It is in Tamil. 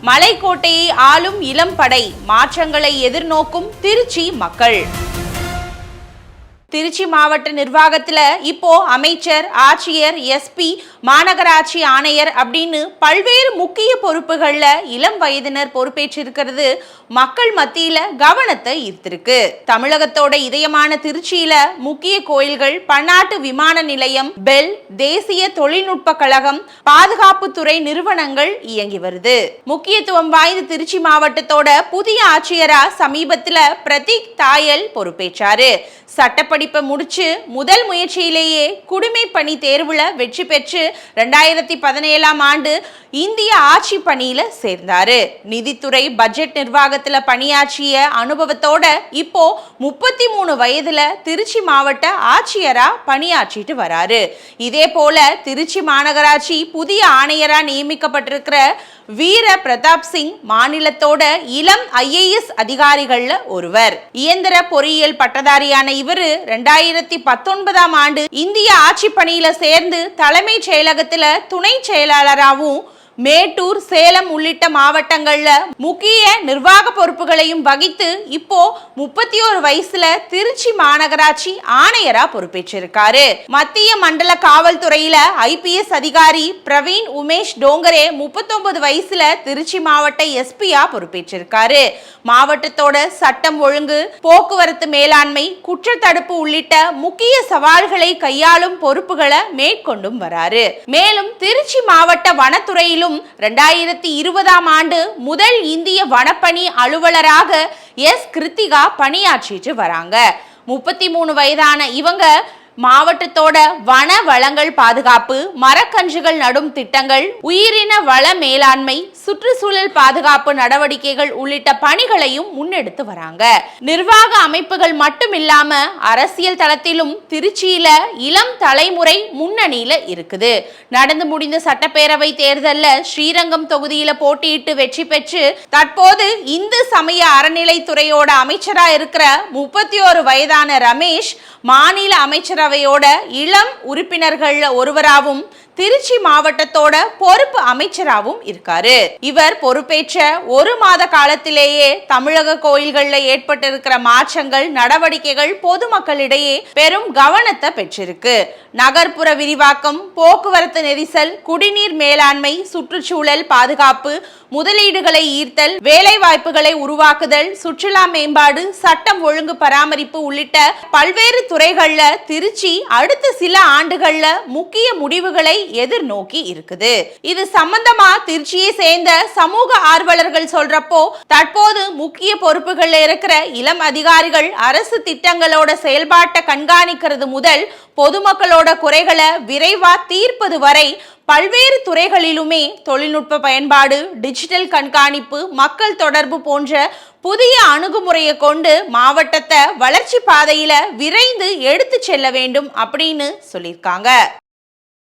மலைக்கோட்டையை ஆளும் இளம் படை, மாற்றங்களை எதிர்நோக்கும் திருச்சி மக்கள். திருச்சி மாவட்ட நிர்வாகத்துல இப்போ அமைச்சர், ஆட்சியர், எஸ்பி, மாநகராட்சி ஆணையர் அப்படின்னு பல்வேறு முக்கிய பொறுப்புகள்ல இளம் வயதினர் பொறுப்பேற்றிருக்கிறது மக்கள் மத்தியில கவனத்தை ஈர்த்திருக்கு. தமிழகத்தோட இதயமான திருச்சியில முக்கிய கோயில்கள், பன்னாட்டு விமான நிலையம், பெல், தேசிய தொழில்நுட்ப கழகம், பாதுகாப்புத்துறை நிறுவனங்கள் இயங்கி வருது. முக்கியத்துவம் வாய்ந்த திருச்சி மாவட்டத்தோட புதிய ஆட்சியரா சமீபத்துல பிரதீக் தாயல் பொறுப்பேற்றாரு. சட்டப்படிப்பை முடிச்சு முதல் முயற்சியிலேயே குடிமை பணி தேர்வுல வெற்றி பெற்று 2017ஆம் ஆண்டு இந்திய ஆட்சி பணியில சேர்ந்தாரு. நிதித்துறை, பட்ஜெட் நிர்வாகத்துல பணியாற்றிய அனுபவத்தோட இப்போ 33 வயதுல திருச்சி மாவட்ட ஆட்சியரா பணியாற்றிட்டு வராரு. இதே போல திருச்சி மாநகராட்சி புதிய ஆணையரா நியமிக்கப்பட்டிருக்கிற வீர பிரதாப் சிங் மாநிலத்தோட இளம் IAS அதிகாரிகள்ல ஒருவர். இயந்திர பொறியியல் பட்டதாரியான இவரு 2019ஆம் ஆண்டு இந்திய ஆட்சி பணியில சேர்ந்து தலைமைச் செயலகத்துல துணை செயலாளராகவும் மேட்டூர், சேலம் உள்ளிட்ட மாவட்டங்கள்ல முக்கிய நிர்வாக பொறுப்புகளையும் வகித்து இப்போ 31 வயசுல திருச்சி மாநகராட்சி ஆணையரா பொறுப்பேற்றிருக்காரு. மத்திய மண்டல காவல்துறையில IPS அதிகாரி பிரவீன் உமேஷ் டோங்கரே 39 வயசுல திருச்சி மாவட்ட எஸ்பியா பொறுப்பேற்றிருக்காரு. மாவட்டத்தோட சட்டம் ஒழுங்கு, போக்குவரத்து மேலாண்மை, குற்றத்தடுப்பு உள்ளிட்ட முக்கிய சவால்களை கையாளும் பொறுப்புகளை மேற்கொண்டும் வராரு. மேலும் திருச்சி மாவட்ட வனத்துறையிலும் 2020ஆம் ஆண்டு முதல் இந்திய வனப்பணி அலுவலராக கிருத்திகா பணியாற்றிட்டு வராங்க. 33 வயதான இவங்க மாவட்டத்தோட வன வளங்கள் பாதுகாப்பு, மரக்கன்றுகள் நடும் திட்டங்கள், உயிரின வள மேலாண்மை, சுற்றுச்சூழல் பாதுகாப்பு நடவடிக்கைகள் உள்ளிட்ட பணிகளையும் முன்னெடுத்து வராங்க. நிர்வாக அமைப்புகள் மட்டும் இல்லாம அரசியல் தளத்திலும் திருச்சியில இளம் தலைமுறை முன்னணியில இருக்குது. நடந்து முடிந்த சட்டப்பேரவை தேர்தல்ல ஸ்ரீரங்கம் தொகுதியில போட்டியிட்டு வெற்றி பெற்று தற்போது இந்து சமய அறநிலைத்துறையோட அமைச்சரா இருக்கிற 31 வயதான ரமேஷ் மாநில அமைச்சரவையோட இளம் உறுப்பினர்கள் ஒருவராகவும் திருச்சி மாவட்டத்தோட பொறுப்பு அமைச்சராகவும் இருக்காரு. இவர் பொறுப்பேற்ற 1 மாத காலத்திலேயே தமிழக கோயில்கள்ல ஏற்பட்டிருக்கிற மாற்றங்கள், நடவடிக்கைகள் பொதுமக்களிடையே பெரும் கவனத்தை பெற்றிருக்கு. நகர்ப்புற விரிவாக்கம், போக்குவரத்து நெரிசல், குடிநீர் மேலாண்மை, சுற்றுச்சூழல் பாதுகாப்பு, முதலீடுகளை ஈர்த்தல், வேலை வாய்ப்புகளை உருவாக்குதல், சுற்றுலா மேம்பாடு, சட்டம் ஒழுங்கு பராமரிப்பு உள்ளிட்ட பல்வேறு துறைகள்ல திருச்சி அடுத்த சில ஆண்டுகள்ல முக்கிய முடிவுகளை எதிர்நோக்கி இருக்குது. இது சம்பந்தமா திருச்சியை சேர்ந்த சமூக ஆர்வலர்கள் சொல்றப்போ, தற்போது முக்கிய பொறுப்புகள்ல இருக்கிற இளம் அதிகாரிகள் அரசு திட்டங்களோட செயல்பாட்டை கண்காணிக்கிறது முதல் பொதுமக்களோட குறைகளை விரைவா தீர்ப்பது வரை பல்வேறு துறைகளிலுமே தொழில்நுட்ப பயன்பாடு, டிஜிட்டல் கண்காணிப்பு, மக்கள் தொடர்பு போன்ற புதிய அணுகுமுறையை கொண்டு மாவட்டத்தை வளர்ச்சி பாதையில விரைந்து எடுத்து செல்ல வேண்டும் அப்படின்னு சொல்லியிருக்காங்க.